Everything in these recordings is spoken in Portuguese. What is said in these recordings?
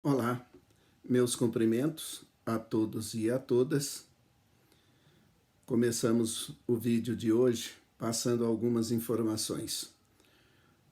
Olá, meus cumprimentos a todos e a todas. Começamos o vídeo de hoje passando algumas informações.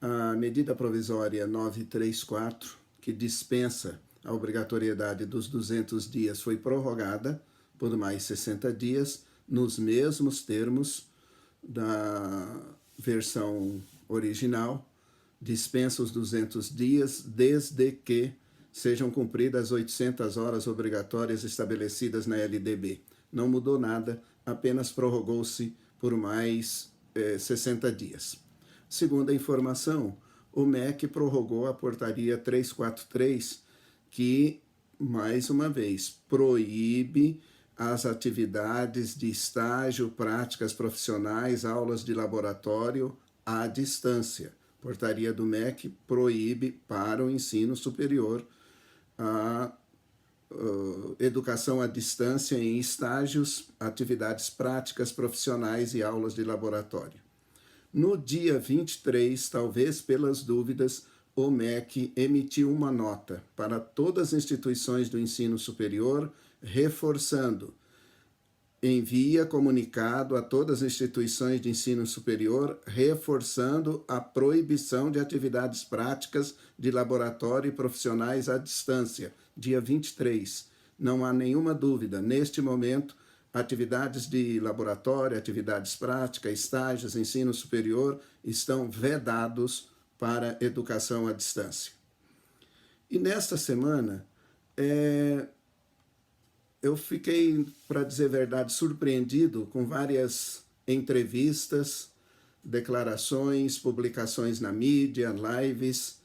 A medida provisória 934, que dispensa a obrigatoriedade dos 200 dias, foi prorrogada por mais 60 dias, nos mesmos termos da versão original. Dispensa os 200 dias desde que sejam cumpridas as 800 horas obrigatórias estabelecidas na LDB. Não mudou nada, apenas prorrogou-se por mais 60 dias. Segundo a informação, o MEC prorrogou a portaria 343, que, mais uma vez, proíbe as atividades de estágio, práticas profissionais, aulas de laboratório à distância. Portaria do MEC proíbe para o ensino superior a educação à distância em estágios, atividades práticas profissionais e aulas de laboratório. No dia 23, talvez pelas dúvidas, o MEC emitiu uma nota para todas as instituições do ensino superior, reforçando: envia comunicado a todas as instituições de ensino superior, reforçando a proibição de atividades práticas de laboratório e profissionais à distância, dia 23. Não há nenhuma dúvida, neste momento, atividades de laboratório, atividades práticas, estágios, ensino superior, estão vedados para educação à distância. E nesta semana, eu fiquei, para dizer a verdade, surpreendido com várias entrevistas, declarações, publicações na mídia, lives,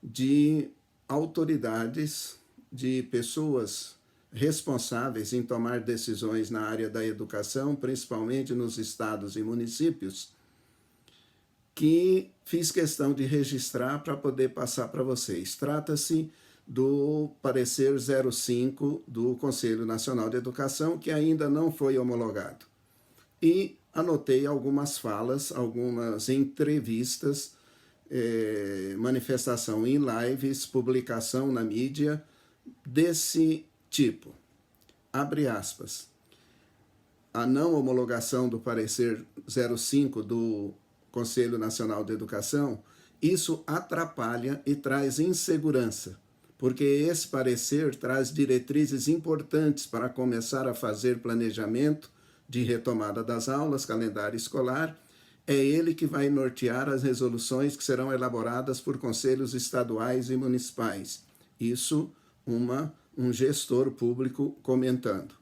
de autoridades, de pessoas responsáveis em tomar decisões na área da educação, principalmente nos estados e municípios, que fiz questão de registrar para poder passar para vocês. Trata-se do parecer 05 do Conselho Nacional de Educação, que ainda não foi homologado. E anotei algumas falas, algumas entrevistas, manifestação em lives, publicação na mídia, desse tipo. Abre aspas. A não homologação do parecer 05 do Conselho Nacional de Educação, isso atrapalha e traz insegurança, porque esse parecer traz diretrizes importantes para começar a fazer planejamento de retomada das aulas, calendário escolar. É ele que vai nortear as resoluções que serão elaboradas por conselhos estaduais e municipais. Isso, um gestor público comentando.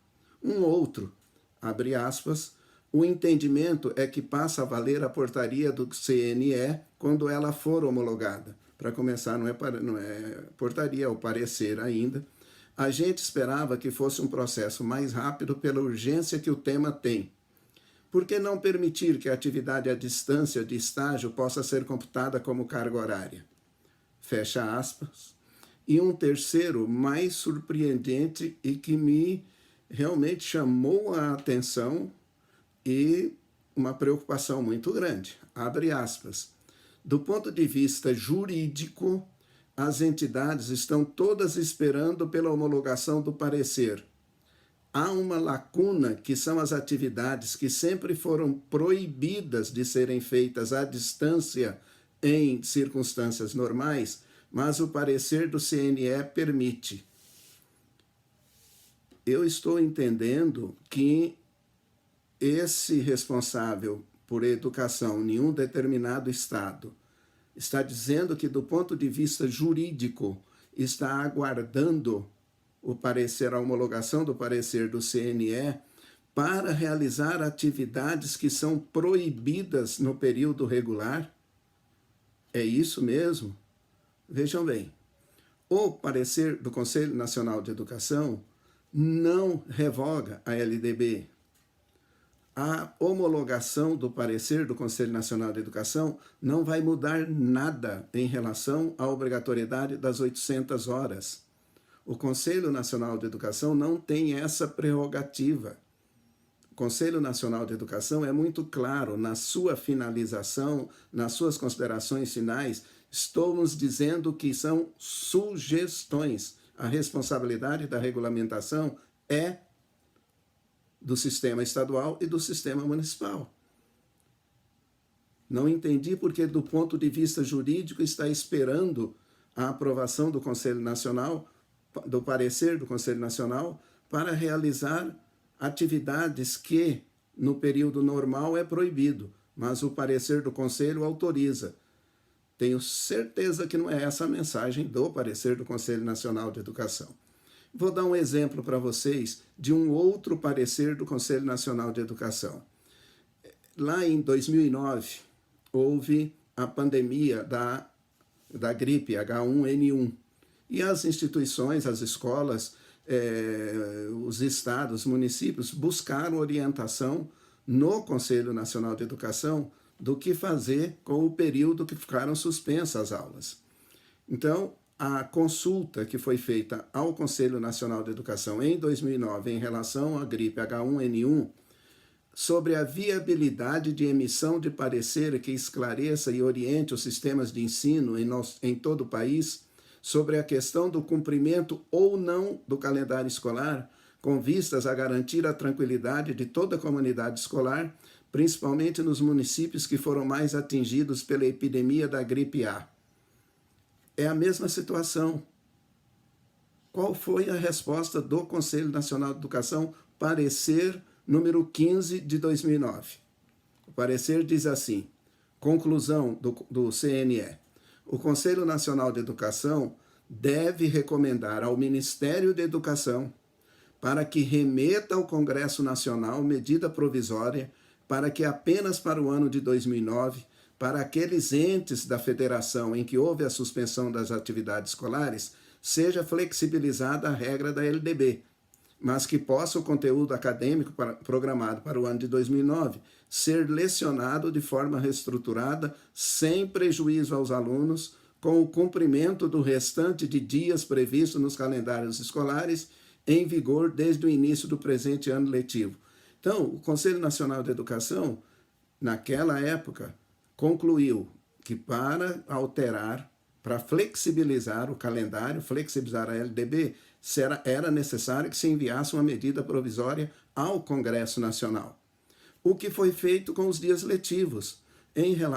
Um outro, abre aspas, o entendimento é que passa a valer a portaria do CNE quando ela for homologada. Para começar, não é portaria, é o parecer ainda. A gente esperava que fosse um processo mais rápido pela urgência que o tema tem. Por que não permitir que a atividade à distância de estágio possa ser computada como carga horária? Fecha aspas. E um terceiro, mais surpreendente e que me realmente chamou a atenção e uma preocupação muito grande. Abre aspas. Do ponto de vista jurídico, as entidades estão todas esperando pela homologação do parecer. Há uma lacuna que são as atividades que sempre foram proibidas de serem feitas à distância em circunstâncias normais, mas o parecer do CNE permite. Eu estou entendendo que esse responsável por educação em um determinado estado está dizendo que, do ponto de vista jurídico, está aguardando o parecer, a homologação do parecer do CNE para realizar atividades que são proibidas no período regular? É isso mesmo? Vejam bem, o parecer do Conselho Nacional de Educação não revoga a LDB. A homologação do parecer do Conselho Nacional de Educação não vai mudar nada em relação à obrigatoriedade das 800 horas. O Conselho Nacional de Educação não tem essa prerrogativa. O Conselho Nacional de Educação é muito claro na sua finalização, nas suas considerações finais. Estamos dizendo que são sugestões. a responsabilidade da regulamentação é do sistema estadual e do sistema municipal. Não entendi porque, do ponto de vista jurídico, está esperando a aprovação do Conselho Nacional, do parecer do Conselho Nacional, para realizar atividades que, no período normal, é proibido, mas o parecer do Conselho autoriza. Tenho certeza que não é essa a mensagem do parecer do Conselho Nacional de Educação. Vou dar um exemplo para vocês de um outro parecer do Conselho Nacional de Educação. Lá em 2009, houve a pandemia da gripe H1N1. E as instituições, as escolas, os estados, municípios, buscaram orientação no Conselho Nacional de Educação do que fazer com o período que ficaram suspensas as aulas. Então, a consulta que foi feita ao Conselho Nacional de Educação em 2009 em relação à gripe H1N1, sobre a viabilidade de emissão de parecer que esclareça e oriente os sistemas de ensino em todo o país sobre a questão do cumprimento ou não do calendário escolar, com vistas a garantir a tranquilidade de toda a comunidade escolar, principalmente nos municípios que foram mais atingidos pela epidemia da gripe A. É a mesma situação. Qual foi a resposta do Conselho Nacional de Educação? Parecer número 15 de 2009. O parecer diz assim: conclusão do CNE. O Conselho Nacional de Educação deve recomendar ao Ministério da Educação para que remeta ao Congresso Nacional medida provisória para que apenas para o ano de 2009, para aqueles entes da federação em que houve a suspensão das atividades escolares, seja flexibilizada a regra da LDB, mas que possa o conteúdo acadêmico programado para o ano de 2009 ser lecionado de forma reestruturada, sem prejuízo aos alunos, com o cumprimento do restante de dias previstos nos calendários escolares em vigor desde o início do presente ano letivo. Então, o Conselho Nacional de Educação, naquela época, concluiu que para alterar, para flexibilizar o calendário, flexibilizar a LDB, era necessário que se enviasse uma medida provisória ao Congresso Nacional. O que foi feito com os dias letivos?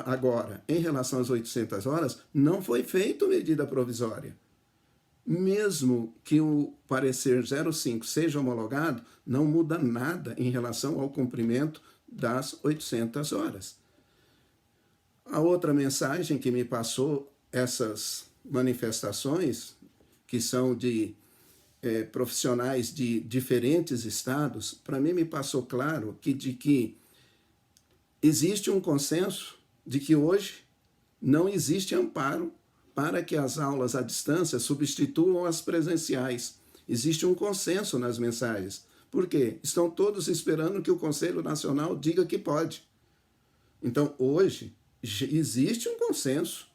Agora, em relação às 800 horas, não foi feita medida provisória. Mesmo que o parecer 05 seja homologado, não muda nada em relação ao cumprimento das 800 horas. A outra mensagem que me passou essas manifestações, que são de profissionais de diferentes estados, para mim me passou claro que existe um consenso de que hoje não existe amparo para que as aulas à distância substituam as presenciais. Existe um consenso nas mensagens. Por quê? Estão todos esperando que o Conselho Nacional diga que pode. Então, hoje, existe um consenso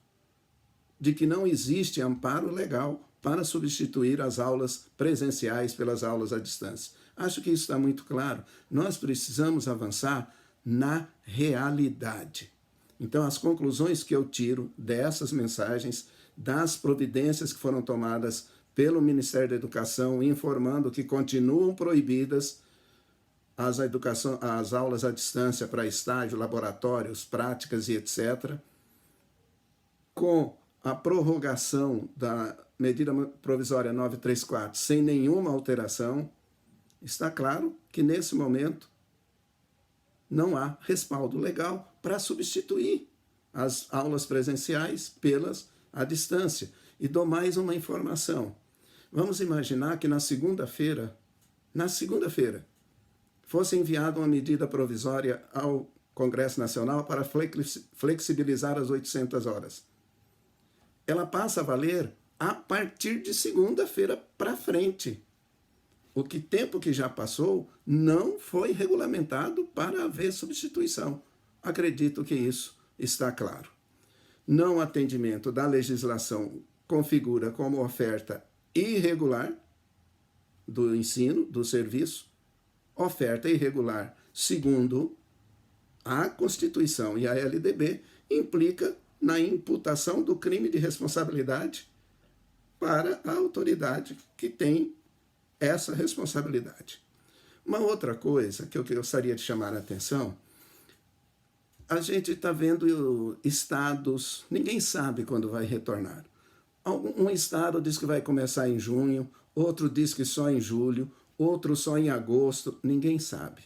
de que não existe amparo legal para substituir as aulas presenciais pelas aulas à distância. Acho que isso está muito claro. Nós precisamos avançar na realidade. Então, as conclusões que eu tiro dessas mensagens, das providências que foram tomadas pelo Ministério da Educação, informando que continuam proibidas as aulas à distância para estágio, laboratórios, práticas e etc., com a prorrogação da medida provisória 934 sem nenhuma alteração, está claro que, nesse momento, não há respaldo legal para substituir as aulas presenciais pelas à distância. E dou mais uma informação. Vamos imaginar que na segunda-feira, fosse enviada uma medida provisória ao Congresso Nacional para flexibilizar as 800 horas. Ela passa a valer a partir de segunda-feira para frente. O tempo que já passou não foi regulamentado para haver substituição. Acredito que isso está claro. Não atendimento da legislação configura como oferta irregular do ensino, do serviço, oferta irregular, segundo a Constituição e a LDB, implica na imputação do crime de responsabilidade para a autoridade que tem essa responsabilidade. Uma outra coisa que eu gostaria de chamar a atenção, a gente está vendo estados, ninguém sabe quando vai retornar. Um estado diz que vai começar em junho, outro diz que só em julho, outro só em agosto, ninguém sabe.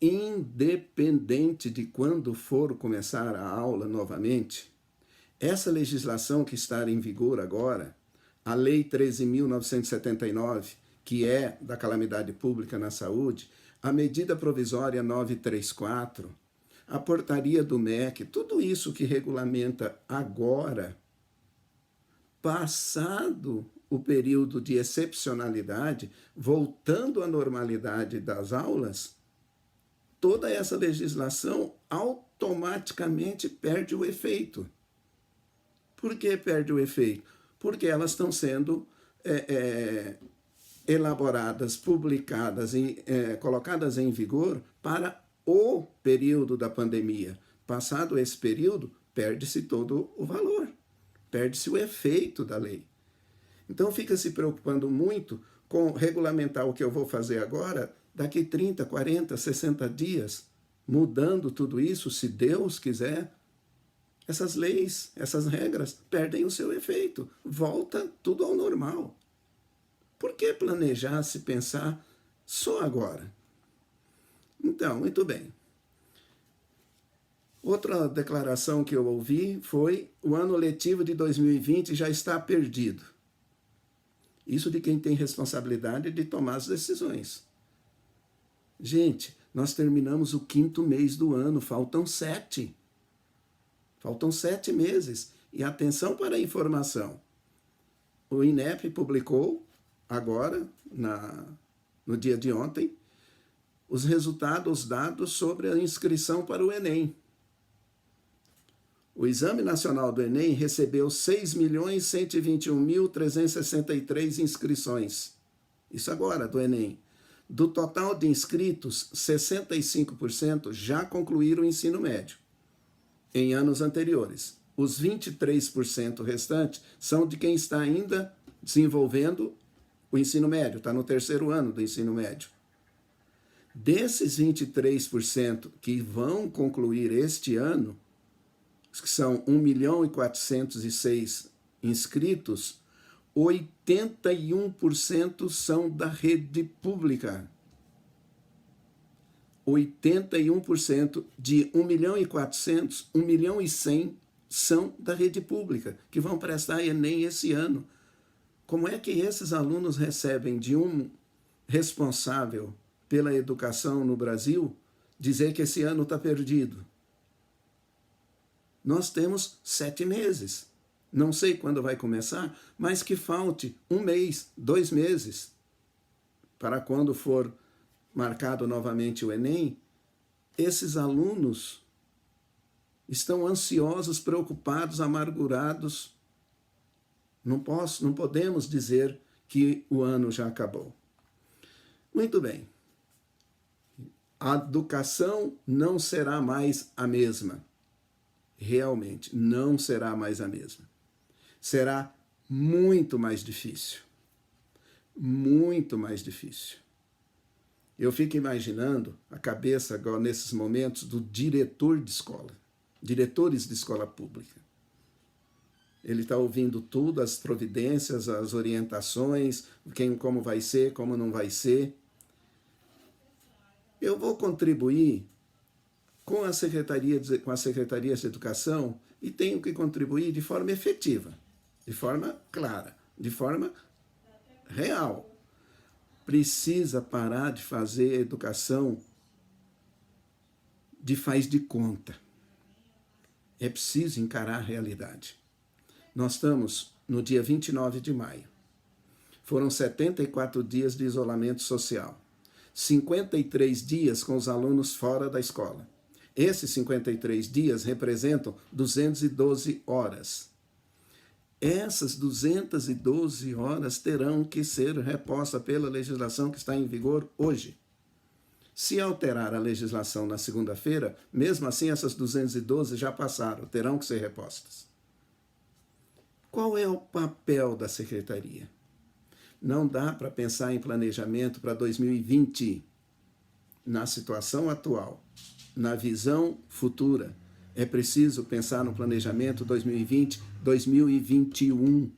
Independente de quando for começar a aula novamente, essa legislação que está em vigor agora, a Lei 13.979, que é da calamidade pública na saúde, a medida provisória 934, a portaria do MEC, tudo isso que regulamenta agora, passado o período de excepcionalidade, voltando à normalidade das aulas, toda essa legislação automaticamente perde o efeito. Por que perde o efeito? Porque elas estão sendo elaboradas, publicadas, colocadas em vigor para o período da pandemia. Passado esse período, perde-se todo o valor, perde-se o efeito da lei. Então fica se preocupando muito com regulamentar o que eu vou fazer agora, daqui 30, 40, 60 dias, mudando tudo isso, se Deus quiser. Essas leis, essas regras perdem o seu efeito, volta tudo ao normal. Por que planejar se pensar só agora? Então, muito bem. Outra declaração que eu ouvi foi: o ano letivo de 2020 já está perdido. Isso de quem tem responsabilidade de tomar as decisões. Gente, nós terminamos o 5º mês do ano, faltam 7. Faltam 7 meses. E atenção para a informação. O INEP publicou agora, no dia de ontem, os resultados, os dados sobre a inscrição para o Enem. O Exame Nacional do Enem recebeu 6.121.363 inscrições. Isso agora, do Enem. Do total de inscritos, 65% já concluíram o ensino médio em anos anteriores. Os 23% restantes são de quem está ainda desenvolvendo o ensino médio, está no 3º ano do ensino médio. Desses 23% que vão concluir este ano, que são 1.406.000 inscritos, 81% são da rede pública. 81% de 1.400.000, 1.100.000 são da rede pública, que vão prestar Enem esse ano. Como é que esses alunos recebem de um responsável pela educação no Brasil dizer que esse ano está perdido? Nós temos 7 meses. Não sei quando vai começar, mas que falte 1 mês, 2 meses, para quando for marcado novamente o Enem. Esses alunos estão ansiosos, preocupados, amargurados. Não podemos dizer que o ano já acabou. Muito bem. A educação não será mais a mesma. Realmente, não será mais a mesma. Será muito mais difícil. Muito mais difícil. Eu fico imaginando a cabeça agora, nesses momentos, do diretor de escola, diretores de escola pública. Ele está ouvindo tudo, as providências, as orientações, como vai ser, como não vai ser. Eu vou contribuir com as secretarias de educação e tenho que contribuir de forma efetiva, de forma clara, de forma real. Precisa parar de fazer educação de faz de conta. É preciso encarar a realidade. Nós estamos no dia 29 de maio. Foram 74 dias de isolamento social. 53 dias com os alunos fora da escola. Esses 53 dias representam 212 horas. Essas 212 horas terão que ser repostas pela legislação que está em vigor hoje. Se alterar a legislação na segunda-feira, mesmo assim essas 212 já passaram, terão que ser repostas. Qual é o papel da secretaria? Não dá para pensar em planejamento para 2020, na situação atual, na visão futura. É preciso pensar no planejamento 2020, 2021.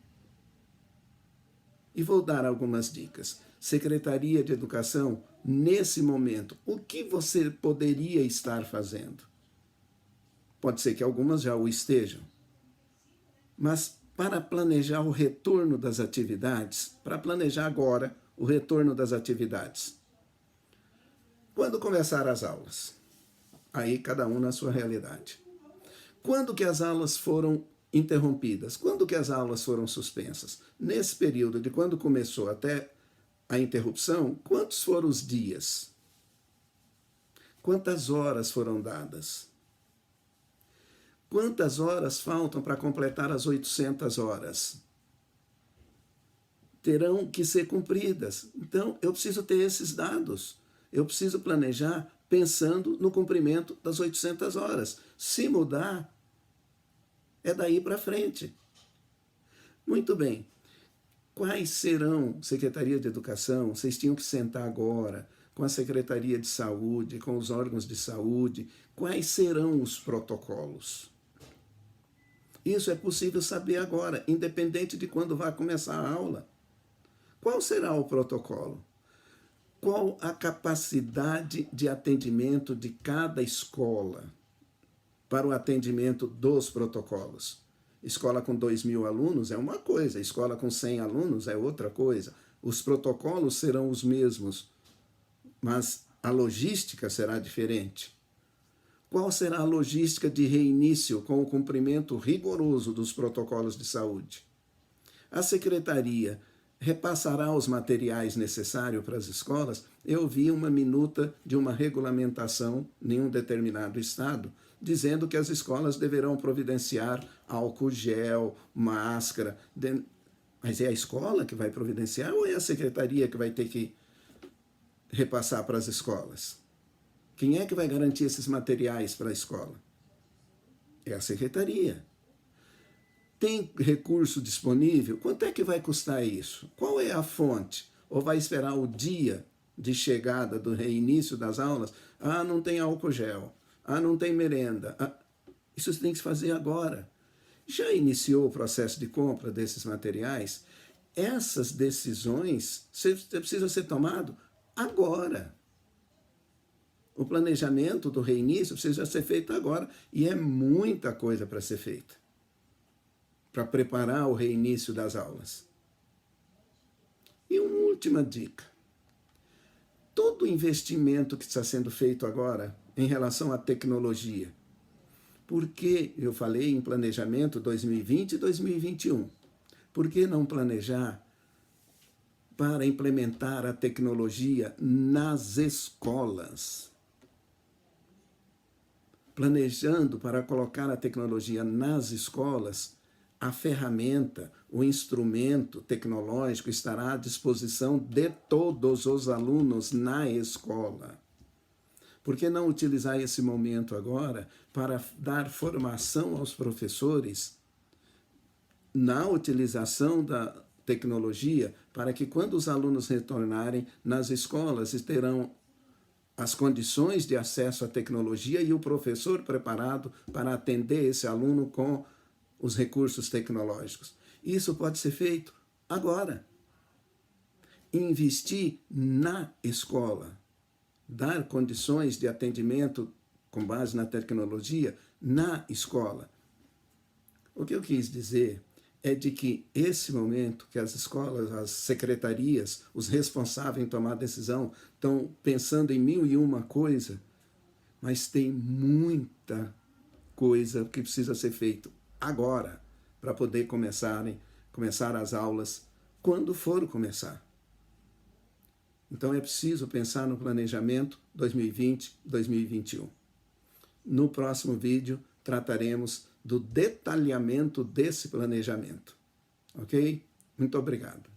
E vou dar algumas dicas. Secretaria de Educação, nesse momento, o que você poderia estar fazendo? Pode ser que algumas já o estejam. Mas para planejar o retorno das atividades, para planejar agora o retorno das atividades. Quando começar as aulas? Aí cada um na sua realidade. Quando que as aulas foram interrompidas? Quando que as aulas foram suspensas? Nesse período de quando começou até a interrupção, quantos foram os dias? Quantas horas foram dadas? Quantas horas faltam para completar as 800 horas? Terão que ser cumpridas. Então, eu preciso ter esses dados. Eu preciso planejar pensando no cumprimento das 800 horas. Se mudar, é daí para frente. Muito bem. Quais serão, Secretaria de Educação, vocês tinham que sentar agora com a Secretaria de Saúde, com os órgãos de saúde, quais serão os protocolos? Isso é possível saber agora, independente de quando vai começar a aula. Qual será o protocolo? Qual a capacidade de atendimento de cada escola para o atendimento dos protocolos? Escola com 2.000 alunos é uma coisa, escola com 100 alunos é outra coisa. Os protocolos serão os mesmos, mas a logística será diferente. Qual será a logística de reinício com o cumprimento rigoroso dos protocolos de saúde? A secretaria repassará os materiais necessários para as escolas? Eu vi uma minuta de uma regulamentação em um determinado estado, dizendo que as escolas deverão providenciar álcool gel, máscara. Mas é a escola que vai providenciar ou é a secretaria que vai ter que repassar para as escolas? Quem é que vai garantir esses materiais para a escola? É a secretaria. Tem recurso disponível? Quanto é que vai custar isso? Qual é a fonte? Ou vai esperar o dia de chegada do reinício das aulas? Ah, não tem álcool gel. Ah, não tem merenda. Ah, isso tem que se fazer agora. Já iniciou o processo de compra desses materiais? Essas decisões precisam ser tomadas agora. O planejamento do reinício precisa ser feito agora. E é muita coisa para ser feita, para preparar o reinício das aulas. E uma última dica. Todo investimento que está sendo feito agora em relação à tecnologia, porque eu falei em planejamento 2020 e 2021, por que não planejar para implementar a tecnologia nas escolas? Planejando para colocar a tecnologia nas escolas, a ferramenta, o instrumento tecnológico estará à disposição de todos os alunos na escola. Por que não utilizar esse momento agora para dar formação aos professores na utilização da tecnologia, para que quando os alunos retornarem nas escolas terão as condições de acesso à tecnologia e o professor preparado para atender esse aluno com os recursos tecnológicos. Isso pode ser feito agora. Investir na escola, dar condições de atendimento com base na tecnologia na escola. O que eu quis dizer é de que esse momento que as escolas, as secretarias, os responsáveis em tomar decisão, estão pensando em 1001 coisa, mas tem muita coisa que precisa ser feito agora para poder começar as aulas quando for começar. Então é preciso pensar no planejamento 2020, 2021. No próximo vídeo trataremos do detalhamento desse planejamento. Ok? Muito obrigado.